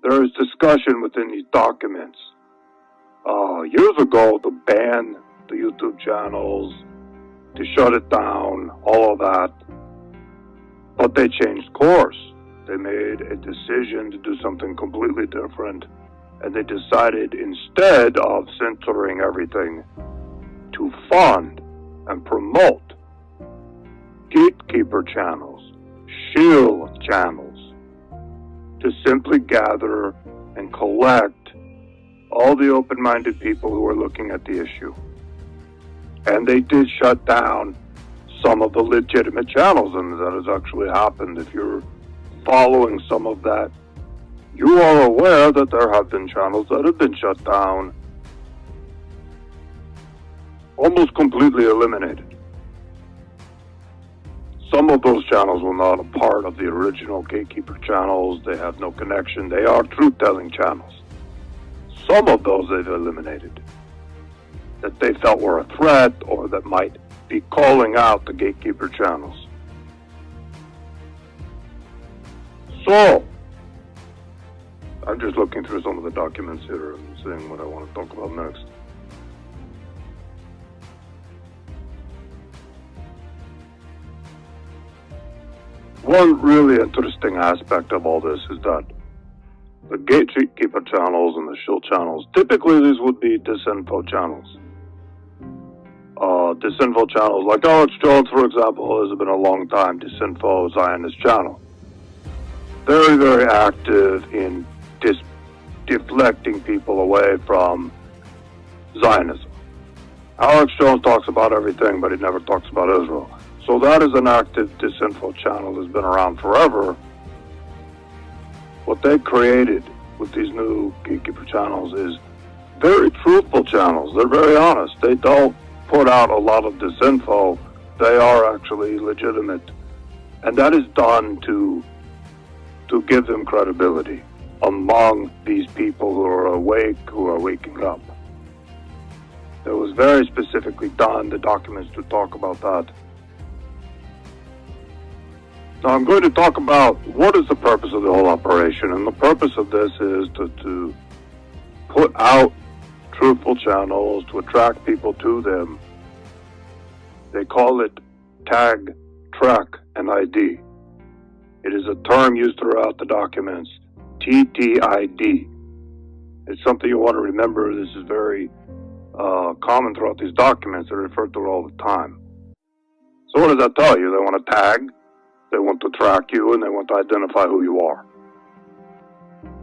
there is discussion within these documents. Years ago, to ban the YouTube channels, to shut it down, all of that. But they changed course. They made a decision to do something completely different. And they decided, instead of censoring everything, to fund and promote gatekeeper channels, shield channels, to simply gather and collect all the open-minded people who are looking at the issue. And they did shut down some of the legitimate channels, and that has actually happened. If you're following some of that, you are aware that there have been channels that have been shut down, almost completely eliminated. Some of those channels were not a part of the original gatekeeper channels. They have no connection. They are truth-telling channels. Some of those they've eliminated that they felt were a threat or that might be calling out the gatekeeper channels. So, I'm just looking through some of the documents here and seeing what I want to talk about next. One really interesting aspect of all this is that the gatekeeper channels and the shield channels, typically these would be disinfo channels. Disinfo channels, like Alex Jones, for example, has been a long time disinfo Zionist channel. Very, very active in deflecting people away from Zionism. Alex Jones talks about everything, but he never talks about Israel. So that is an active disinfo channel that's been around forever. What they created with these new gatekeeper channels is very truthful channels. They're very honest. They don't put out a lot of disinfo. They are actually legitimate. And that is done to give them credibility among these people who are awake, who are waking up. It was very specifically done, the documents to talk about that. Now I'm going to talk about what is the purpose of the whole operation, and the purpose of this is to put out truthful channels, to attract people to them. They call it tag, track, and ID. It is a term used throughout the documents, TTID. It's something you want to remember. This is very common throughout these documents. They're referred to it all the time. So what does that tell you? They want to tag, they want to track you, and they want to identify who you are.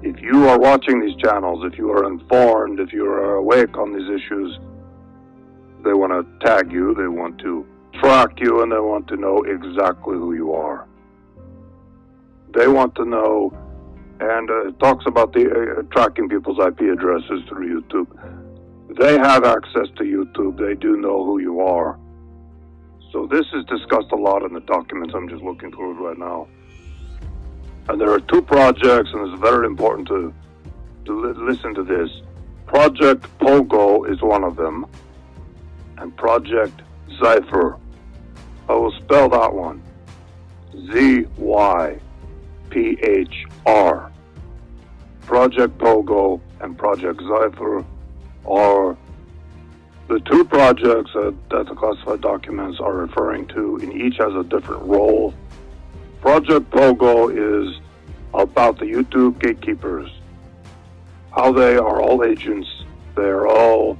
If you are watching these channels, if you are informed, if you are awake on these issues, they want to tag you, they want to track you, and they want to know exactly who you are. They want to know, and it talks about the tracking people's IP addresses through YouTube. They have access to YouTube. They do know who you are. So this is discussed a lot in the documents. I'm just looking through it right now. And there are two projects, and it's very important to listen to this. Project POGO is one of them, and Project ZYPHR. I will spell that one. ZYPHR. Project POGO and Project ZYPHR are the two projects that the classified documents are referring to, and each has a different role. Project POGO is about the YouTube gatekeepers, how they are all agents. They are all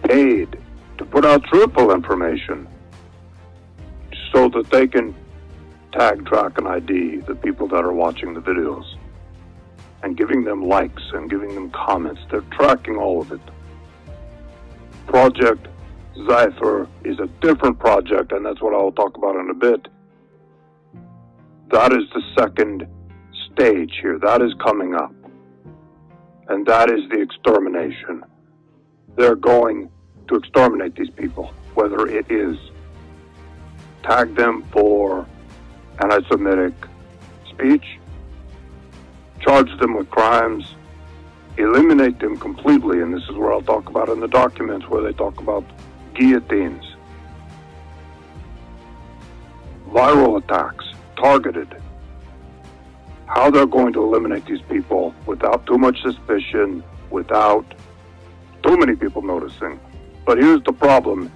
paid to put out truthful information so that they can tag, track, and ID the people that are watching the videos and giving them likes and giving them comments. They're tracking all of it. Project ZYPHR is a different project, and that's what I will talk about in a bit. That is the second stage here. That is coming up. And that is the extermination. They're going to exterminate these people, whether it is tag them for anti-Semitic speech, charge them with crimes, eliminate them completely, and this is where I'll talk about in the documents where they talk about guillotines, viral attacks, targeted. how they're going to eliminate these people without too much suspicion, without too many people noticing. But here's the problem.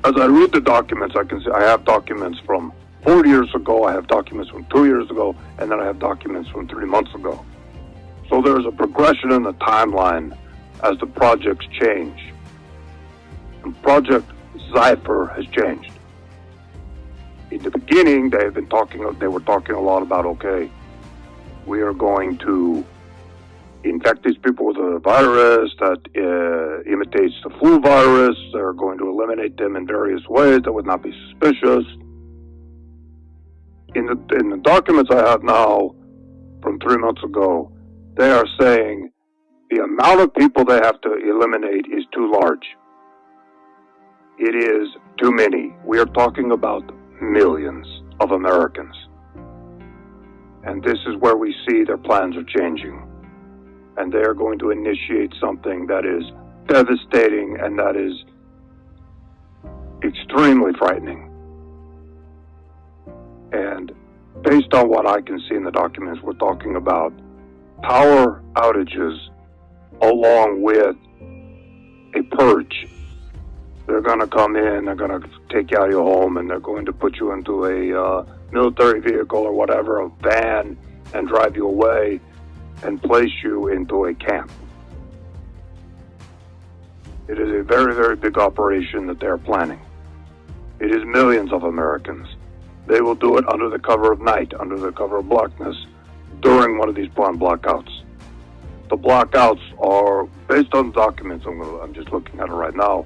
As I read the documents, I can see I have documents from 4 years ago, I have documents from 2 years ago, and then I have documents from 3 months ago. So there's a progression in the timeline as the projects change. And Project ZYPHR has changed. In the beginning, they were talking a lot about, okay, we are going to infect these people with a virus that imitates the flu virus. They're going to eliminate them in various ways that would not be suspicious. In the documents I have now from 3 months ago, they are saying the amount of people they have to eliminate is too large. It is too many. We are talking about millions of Americans. And this is where we see their plans are changing. And they are going to initiate something that is devastating and that is extremely frightening. And based on what I can see in the documents, we're talking about power outages along with a purge. They're going to come in, they're going to take you out of your home, and they're going to put you into a military vehicle or whatever, a van, and drive you away and place you into a camp. It is a very, very big operation that they're planning. It is millions of Americans. They will do it under the cover of night, under the cover of blackness, during one of these planned blackouts. The blackouts are based on documents. I'm just looking at it right now.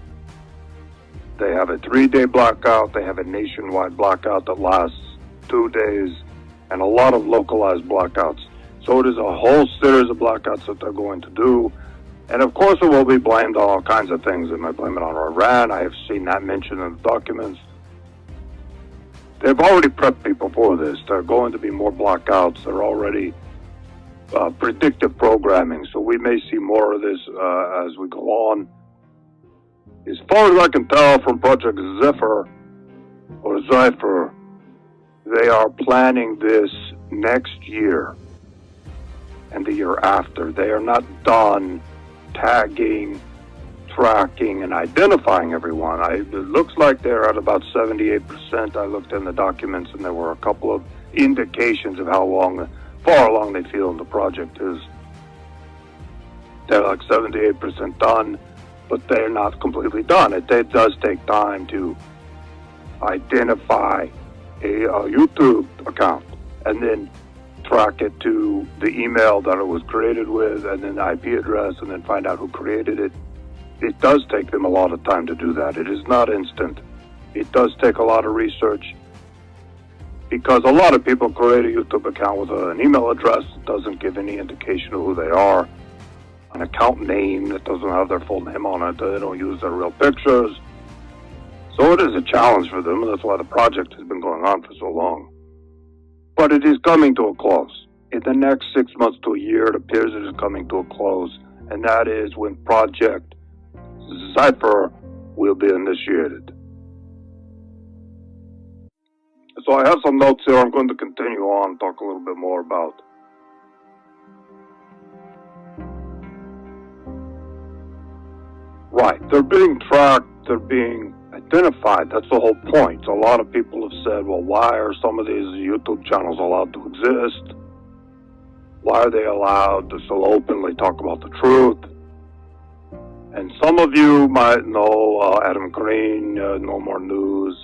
They have a 3-day blackout. They have a nationwide blackout that lasts 2 days, and a lot of localized blackouts. So it is a whole series of blackouts that they're going to do. And of course it will be blamed on all kinds of things. They might blame it on Iran. I have seen that mentioned in the documents. They've already prepped people for this. There are going to be more blackouts. They're already predictive programming. So we may see more of this as we go on. As far as I can tell from Project ZYPHR, or ZYPHR, they are planning this next year and the year after. They are not done tagging, tracking, and identifying everyone. It looks like they're at about 78%. I looked in the documents, and there were a couple of indications of how far along they feel the project is. They're like 78% done, but they're not completely done. It does take time to identify a YouTube account and then track it to the email that it was created with, and then the IP address, and then find out who created it. It does take them a lot of time to do that. It is not instant. It does take a lot of research, because a lot of people create a YouTube account with an email address that doesn't give any indication of who they are, an account name that doesn't have their full name on it. They don't use their real pictures. So it is a challenge for them, and that's why the project has been going on for so long. But it is coming to a close. In the next 6 months to a year, it appears it is coming to a close, and that is when Project ZYPHR will be initiated. So I have some notes here. I'm going to continue on, talk a little bit more about right. They're being tracked, they're being identified. That's the whole point. A lot of people have said, well, why are some of these YouTube channels allowed to exist? Why are they allowed to so openly talk about the truth? And some of you might know Adam Green, No More News,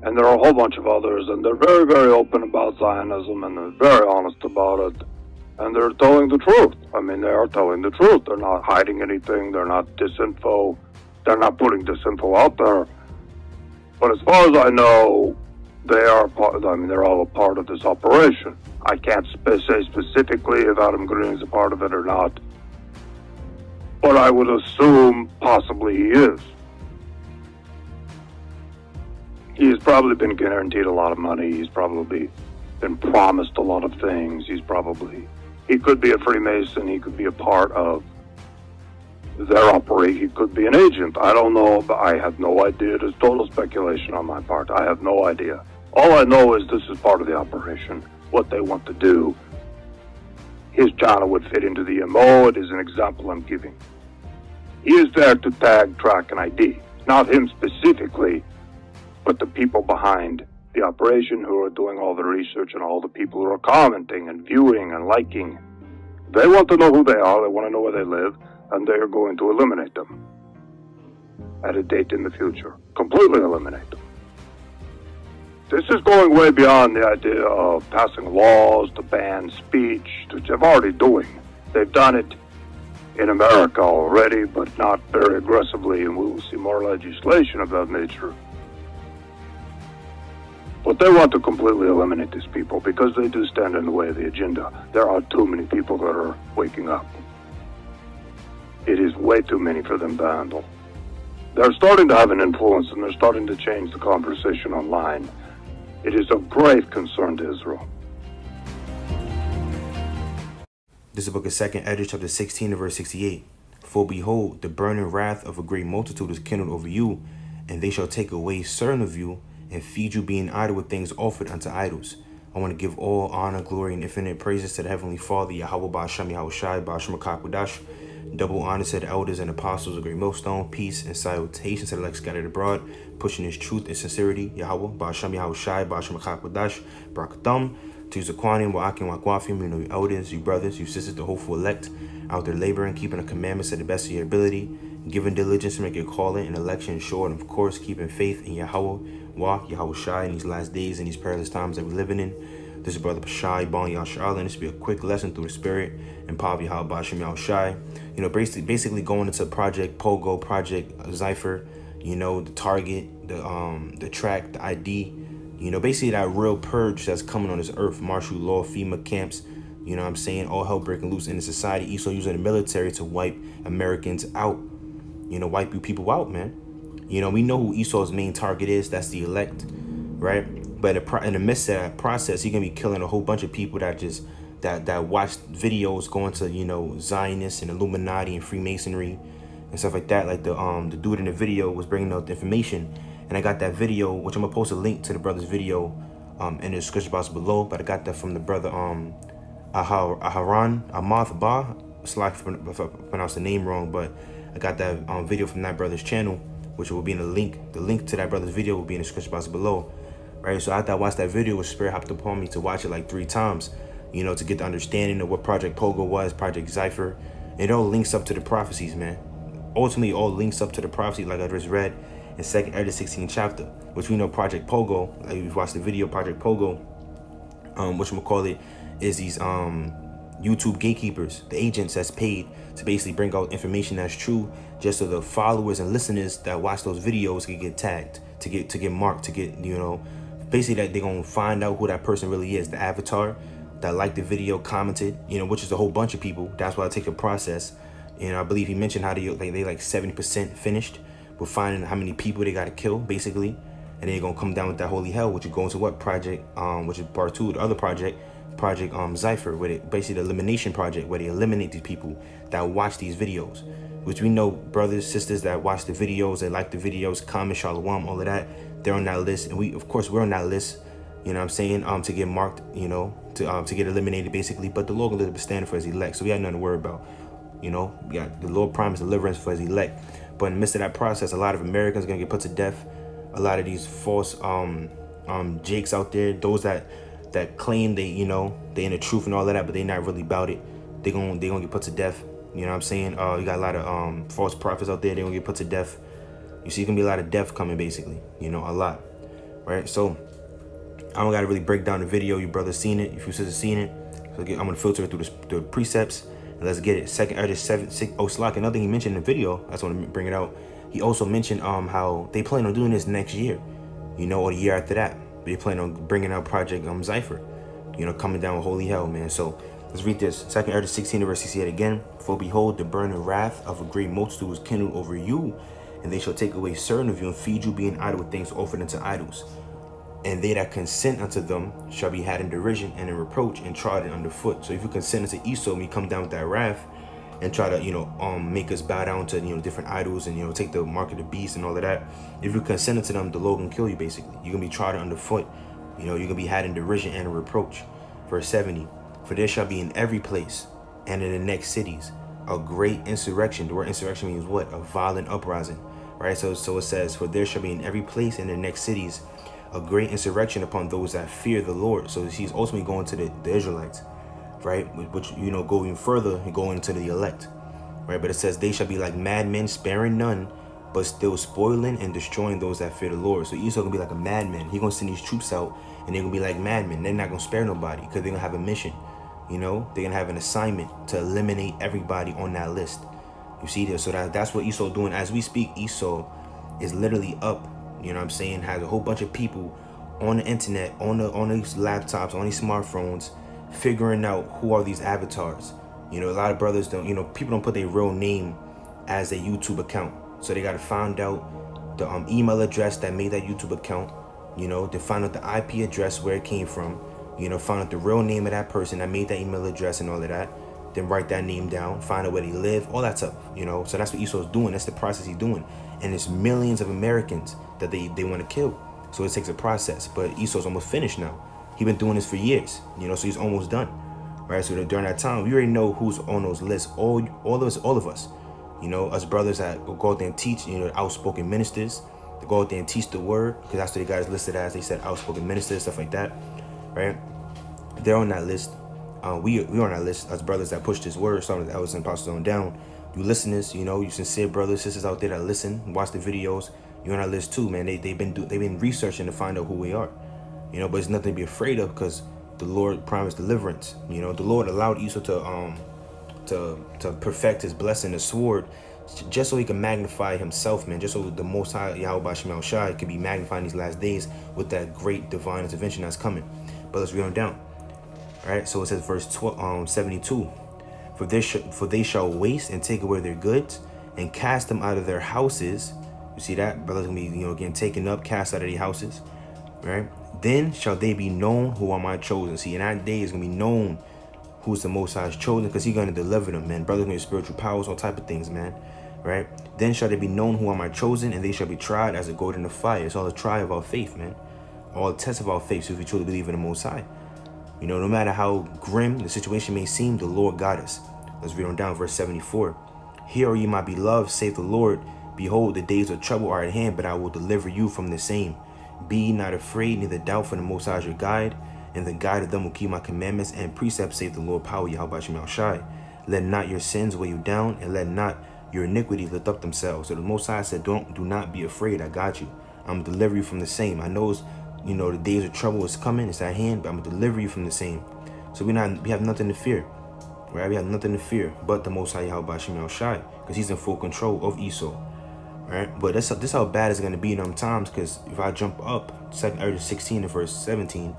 and there are a whole bunch of others, and they're very, very open about Zionism, and they're very honest about it, and they're telling the truth. I mean, they are telling the truth. They're not hiding anything. They're not disinfo. They're not putting disinfo out there. But as far as I know, they're all a part of this operation. I can't say specifically if Adam Green is a part of it or not, but I would assume possibly he is. He's probably been guaranteed a lot of money. He's probably been promised a lot of things. He could be a Freemason. He could be a part of their operation. He could be an agent. I don't know, but I have no idea. It's total speculation on my part. I have no idea. All I know is this is part of the operation. what they want to do, his channel would fit into the MO. It is an example I'm giving. He is there to tag, track, and ID. Not him specifically, but the people behind the operation who are doing all the research and all the people who are commenting and viewing and liking. They want to know who they are, they want to know where they live, and they are going to eliminate them at a date in the future. Completely eliminate them. This is going way beyond the idea of passing laws to ban speech, which they're already doing. They've done it in America already, but not very aggressively, and we will see more legislation of that nature. But they want to completely eliminate these people because they do stand in the way of the agenda. There are too many people that are waking up. It is way too many for them to handle. They're starting to have an influence, and they're starting to change the conversation online. It is of grave concern to Israel. This is the book of 2nd Ezra, chapter 16, verse 68. For behold, the burning wrath of a great multitude is kindled over you, and they shall take away certain of you, and feed you being idle with things offered unto idols. I want to give all honor, glory, and infinite praises to the Heavenly Father, Yahweh Ba'Shem Yahushai, Ba'Shem HaKakwadash. Double honor to the elders and apostles of Great Millstone. Peace and salutations to the elect scattered abroad, pushing his truth and sincerity. Yahweh Ba'Shem Yahushai, Ba'Shem HaKakwadash, Barakatham. To Zakwanim, Wa'akim, Wa'kwafim, you know, you elders, you brothers, you sisters, the hopeful elect, out there laboring, keeping the commandments to the best of your ability, giving diligence to make your calling and election sure, and of course, keeping faith in Yahweh, Yahweh Shai, in these last days and these perilous times that we're living in. This is Brother Pashai, Bon Yashar, and this will be a quick lesson through the Spirit and power of Yahweh Ba'Shem Yahushai. You know, basically going into Project POGO, Project ZYPHR, you know, the target, the track, the ID. You know, basically that real purge that's coming on this earth, martial law, FEMA camps, you know what I'm saying, all hell breaking loose in the society. Esau using the military to wipe Americans out, you know, wipe you people out, man. You know, we know who Esau's main target is. That's the elect, right? But in the midst of that process, he's going to be killing a whole bunch of people that just, that watch videos going to, you know, Zionists and Illuminati and Freemasonry and stuff like that. Like the dude in the video was bringing out the information. And I got that video, which I'm gonna post a link to the brother's video in the description box below. But I got that from the brother Aharon Amath Ba. Sorry if I pronounced the name wrong, but I got that video from that brother's channel, which will be in the link. The link to that brother's video will be in the description box below. Right. So after I watched that video, Spirit hopped upon me to watch it like 3 times, you know, to get the understanding of what Project POGO was, Project ZYPHR. It all links up to the prophecies, man. Ultimately, all links up to the prophecy, like I just read in 2nd Ezra 16 chapter, which we know Project POGO, like we've watched the video, Project POGO, whatchamacallit, is these YouTube gatekeepers, the agents that's paid to basically bring out information that's true, just so the followers and listeners that watch those videos can get tagged, to get marked, to get, you know, basically that they're gonna find out who that person really is, the avatar that liked the video, commented, you know, which is a whole bunch of people. That's why I take the process. And I believe he mentioned how they like 70% finished with finding how many people they got to kill, basically. And then you're going to come down with that holy hell, which you go into what project, which is part 2, the other project, Project ZYPHR, where they basically the elimination project, where they eliminate these people that watch these videos, which we know brothers, sisters that watch the videos, they like the videos, comment, shalom, all of that, they're on that list. And we, of course, we're on that list, you know what I'm saying, to get marked, you know, to get eliminated, basically. But the Lord will be standing for his elect, so we got nothing to worry about. You know, we got the Lord promised deliverance for his elect. But in the midst of that process, a lot of Americans are going to get put to death. A lot of these false jakes out there, those that claim they, you know, they in the truth and all of that, but they not really about it. They gonna get put to death. You know what I'm saying? You got a lot of false prophets out there. They're going to get put to death. You see, it's going to be a lot of death coming, basically. You know, a lot. Right? So I don't got to really break down the video. You brothers seen it. If you sisters seen it. So I'm going to filter it through the precepts. Let's get it. 2nd Ezra 7:6. Oh, Slack. Another thing he mentioned in the video, I just want to bring it out. He also mentioned how they plan on doing this next year, you know, or the year after that. They plan on bringing out Project ZYPHR, you know, coming down with holy hell, man. So let's read this. 2nd Ezra 16 verse 68 again. For behold, the burning wrath of a great multitude is kindled over you, and they shall take away certain of you and feed you being idle with things offered unto idols. And they that consent unto them shall be had in derision and in reproach and trodden underfoot. So if you consent unto Esau, and you come down with that wrath and try to, you know, make us bow down to, you know, different idols and, you know, take the mark of the beast and all of that. If you consent unto them, the Lord can kill you, basically. You're going to be trodden underfoot. You know, you're going to be had in derision and in reproach. Verse 70, for there shall be in every place and in the next cities a great insurrection. The word insurrection means what? A violent uprising, right? So it says, for there shall be in every place and in the next cities a great insurrection upon those that fear the Lord. So he's ultimately going to the Israelites, right? Which, you know, go even further and go into the elect, right? But it says they shall be like madmen, sparing none, but still spoiling and destroying those that fear the Lord. So Esau gonna be like a madman. He gonna send these troops out, and they're gonna be like madmen. They're not gonna spare nobody because they're gonna have a mission. You know, they're gonna have an assignment to eliminate everybody on that list. You see this? So that's what Esau doing as we speak. Esau is literally up. You know what I'm saying? Has a whole bunch of people on the internet, on these laptops, on these smartphones, figuring out who are these avatars. You know, a lot of brothers don't. You know, people don't put their real name as a YouTube account. So they got to find out the email address that made that YouTube account, you know, to find out the IP address where it came from, you know, find out the real name of that person that made that email address and all of that, then write that name down, find out where they live, all that stuff, you know. So that's what Esau's doing. That's the process he's doing. And it's millions of Americans that they want to kill. So it takes a process. But Esau's almost finished now. He's been doing this for years, you know, so he's almost done, right? So during that time, we already know who's on those lists, all of us. You know, us brothers that go out there and teach, you know, outspoken ministers, to go out there and teach the word, because that's what the guys listed as. They said outspoken ministers, stuff like that, right? They're on that list. We on that list as brothers that push this word, starting with the elders and apostles on down. You listeners, you know, you sincere brothers, sisters out there that listen, watch the videos, you're on that list too, man. They've been researching to find out who we are, you know. But it's nothing to be afraid of because the Lord promised deliverance. You know, the Lord allowed Esau to perfect his blessing, the sword, just so he can magnify himself, man. Just so the Most High Yahweh Shemel Shai could be magnified in these last days with that great divine intervention that's coming. But let's read on down. All right, so it says verse 72. For they shall waste and take away their goods and cast them out of their houses. You see that? Brothers gonna be, you know, getting taken up, cast out of their houses. Right? Then shall they be known who are my chosen. See, in that day is gonna be known who's the Most High's chosen, because he's gonna deliver them, man. Brothers gonna be spiritual powers, all type of things, man. Right? Then shall they be known who are my chosen, and they shall be tried as a gold in the fire. It's all a try of our faith, man. All a test of our faith, so if we truly believe in the Most High. You know, no matter how grim the situation may seem, the Lord got us. Let's read on down, verse 74. Hear, ye my beloved, saith the Lord, behold, the days of trouble are at hand, but I will deliver you from the same. Be ye not afraid, neither doubt, for the Most High is your guide, and the guide of them will keep my commandments and precepts, saith the Lord power, Yahweh Shemel Shai. Let not your sins weigh you down, and let not your iniquities lift up themselves. So the Most High said, do not be afraid. I got you. I'm going to deliver you from the same. I know, you know, the days of trouble is coming. It's at hand, but I'm going to deliver you from the same. So we have nothing to fear. Right? We have nothing to fear but the Most High Yahweh Shemel Shai, because he's in full control of Esau. Right? But this how bad it's going to be in them times, because if I jump up, 2 Ezra 16 to verse 17,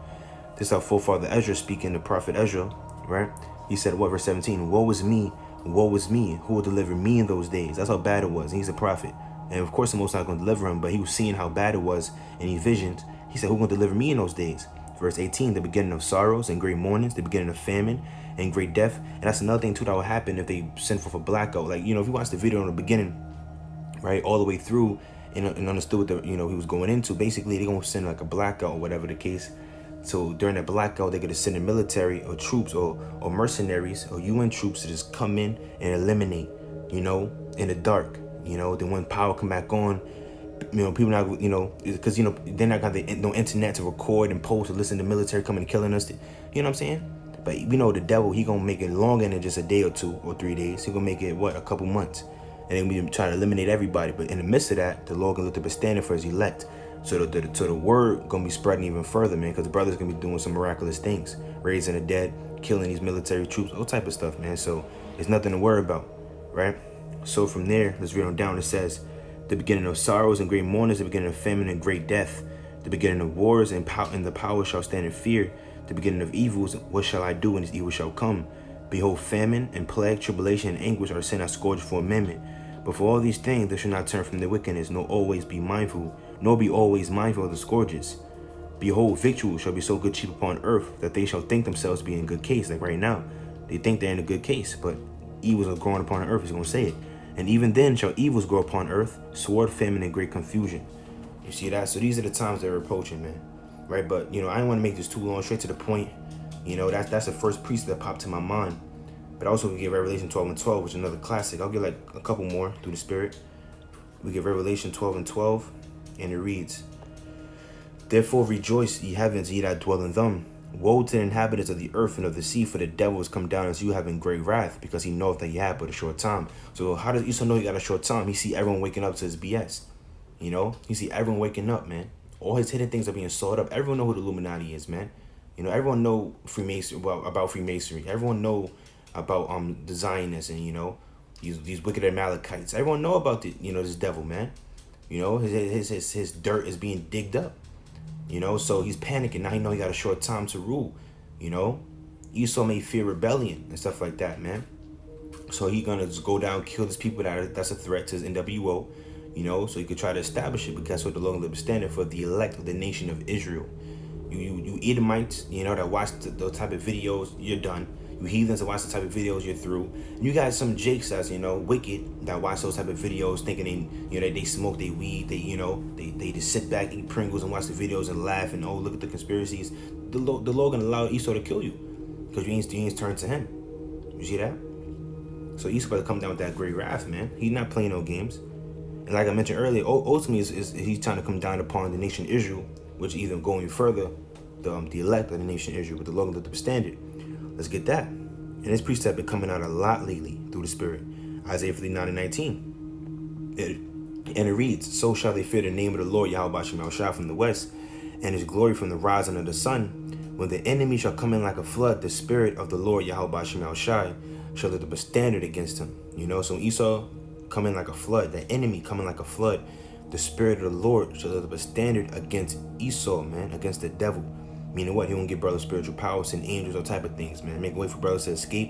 this is how forefather Ezra speaking, the prophet Ezra, right? He said, what, verse 17? Woe is me, who will deliver me in those days? That's how bad it was. And he's a prophet. And of course, the Most High going to deliver him, but he was seeing how bad it was in his visions. He said, who going to deliver me in those days? Verse 18, the beginning of sorrows and great mournings, the beginning of famine and great death. And that's another thing too that will happen if they send forth a blackout. Like, you know, if you watch the video in the beginning, right, all the way through and understood what the, you know, he was going into, basically they're going to send like a blackout or whatever the case. So during that blackout, they're going to send the military or troops or mercenaries or UN troops to just come in and eliminate, you know, in the dark, you know. Then when power come back on, you know, people not, you know, because, you know, they're not got no internet to record and post or listen to military coming and killing us. You know what I'm saying? But we know the devil, he going to make it longer than just a day or 2 or 3 days. He going to make it, what, a couple months. And then we try to eliminate everybody. But in the midst of that, the Lord going to lift up a standard for his elect. So the word going to be spreading even further, man, because the brothers going to be doing some miraculous things. Raising the dead, killing these military troops, all type of stuff, man. So it's nothing to worry about, right? So from there, let's read on down. It says, the beginning of sorrows and great mournings, the beginning of famine and great death, the beginning of wars and the power shall stand in fear, the beginning of evils, what shall I do when this evil shall come? Behold, famine and plague, tribulation and anguish are sin I scourge for amendment. But for all these things, they shall not turn from their wickedness, nor be always mindful of the scourges. Behold, victuals shall be so good cheap upon earth, that they shall think themselves to be in good case. Like right now, they think they're in a good case, but evils are growing upon earth. He's going to say it. And even then shall evils grow upon earth, sword, famine, and great confusion. You see that? So these are the times they're approaching, man. Right? But, you know, I don't want to make this too long, straight to the point. You know, that's the first precept that popped to my mind. But also we get Revelation 12:12, which is another classic. I'll get like a couple more through the Spirit. We get Revelation 12:12, and it reads, "Therefore rejoice, ye heavens, ye that dwell in them. Woe to the inhabitants of the earth and of the sea, for the devil is come down as you having great wrath, because he knoweth that he had but a short time." So how does Esau know he got a short time? He see everyone waking up to his BS. You know, he see everyone waking up, man. All his hidden things are being sought up. Everyone know who the Illuminati is, man. You know, everyone know Freemason, well, about Freemasonry. Everyone know about the Zionists and, you know, these wicked Amalekites. Everyone know about the, you know, this devil, man. You know, his dirt is being digged up. You know, so he's panicking. Now he know he got a short time to rule. You know, Esau may fear rebellion and stuff like that, man. So he gonna just go down, kill these people that's a threat to his NWO. You know, so he could try to establish it, because that's what the Lord is standing for, the elect of the nation of Israel. You Edomites, you know, that watch the type of videos, you're done. You heathens that watch the type of videos, you're through. And you got some jakes that's, you know, wicked, that watch those type of videos, thinking they, you know, they smoke, they weed, they, you know, they just sit back, eat Pringles, and watch the videos and laugh and, oh, look at the conspiracies. The Lord gonna allow Esau to kill you, because you ain't turned to him. You see that? So Esau better come down with that great wrath, man. He's not playing no games. And like I mentioned earlier, ultimately is he's trying to come down upon the nation Israel, which even going further, the elect of the nation Israel, but the Lord lifted up a standard. Let's get that. And this precept been coming out a lot lately through the Spirit. Isaiah 59:19. And it reads, "So shall they fear the name of the Lord Yahweh Shemel from the west, and his glory from the rising of the sun. When the enemy shall come in like a flood, the Spirit of the Lord Yahweh Shemel shall lift up a standard against him." You know, so Esau come in like a flood, the enemy coming like a flood, the Spirit of the Lord shall lift up a standard against Esau, man, against the devil. Meaning what? He won't give brothers spiritual powers and angels, all type of things, man. Make way for brothers to escape.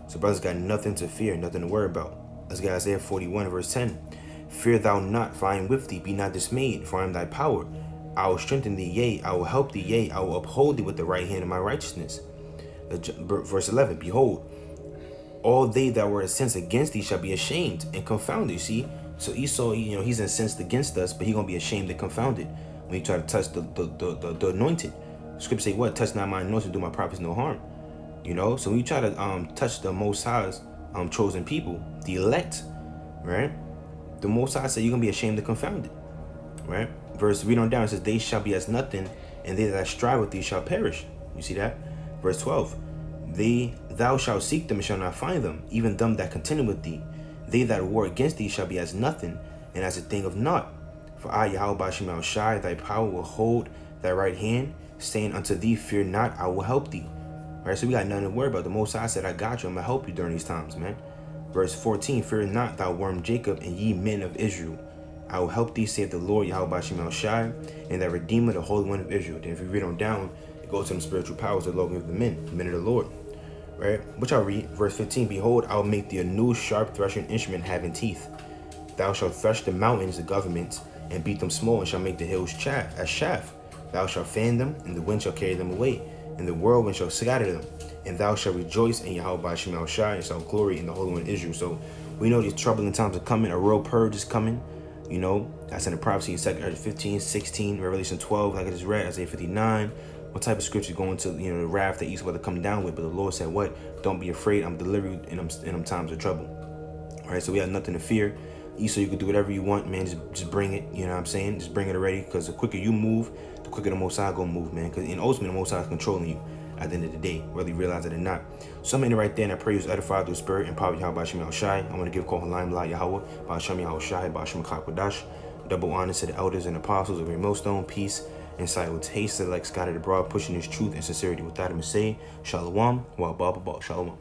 So brothers got nothing to fear, nothing to worry about. Let's get Isaiah 41:10. "Fear thou not, for I am with thee. Be not dismayed, for I am thy power. I will strengthen thee, yea, I will help thee, yea, I will uphold thee with the right hand of my righteousness." Verse 11, "Behold, all they that were incensed against thee shall be ashamed and confounded." You see? So Esau, you know, he's incensed against us, but he's going to be ashamed and confounded when he try to touch the anointed. Scripture say what? "Touch not my anointed, do my prophets no harm." You know, so when you try to touch the Most High's chosen people, the elect, right? The Most High said you're gonna be ashamed and confounded, right? Verse read on down, it says, "They shall be as nothing, and they that strive with thee shall perish." You see that? Verse 12, "Thou shalt seek them and shalt not find them, even them that contend with thee. They that war against thee shall be as nothing, and as a thing of naught. For I, Yahweh Shemel Shai, thy power will hold thy right hand, saying unto thee, fear not, I will help thee." Right, so we got nothing to worry about. The Most High said, "I got you. I'm gonna help you during these times, man." Verse 14, "Fear not, thou worm Jacob, and ye men of Israel. I will help thee, saith the Lord Yahweh Shemel Shai, and thy Redeemer, the Holy One of Israel." Then if you read on down, it goes to the spiritual powers that Lord gave the men of the Lord. Right? Which I'll read. Verse 15, "Behold, I will make thee a new sharp threshing instrument having teeth. Thou shalt thresh the mountains, the governments, and beat them small, and shall make the hills chaff as chaff. Thou shalt fan them, and the wind shall carry them away, and the whirlwind shall scatter them. And thou shalt rejoice in Yahweh Shemel Shai, and shalt glory in the Holy One of Israel." So we know these troubling times are coming. A real purge is coming. You know, that's in the prophecy in 2 15, 16, Revelation 12, like I just read, Isaiah 59. What type of scripture going to, you know, the wrath that Esau to come down with? But the Lord said, what? "Don't be afraid. I'm delivering you in them times of trouble." All right, so we have nothing to fear. Esau, you can do whatever you want, man. Just bring it. You know what I'm saying? Just bring it already, because the quicker you move, the quicker the Most High gonna move, man. Because ultimately, the Most High is controlling you at the end of the day, whether you realize it or not. So I'm in it right there, and I pray you was edified through the Spirit and power Yahweh Shemel Shai. I want to give call Halayim La Yahweh, Ba'ashem Yahweh Shai, Ba'ashem Kakwadash. Double honor to the elders and apostles of Great Millstone. Peace and salutation like scattered abroad, pushing his truth and sincerity without a mistake. Shalom, wa ba ba ba. Shalom.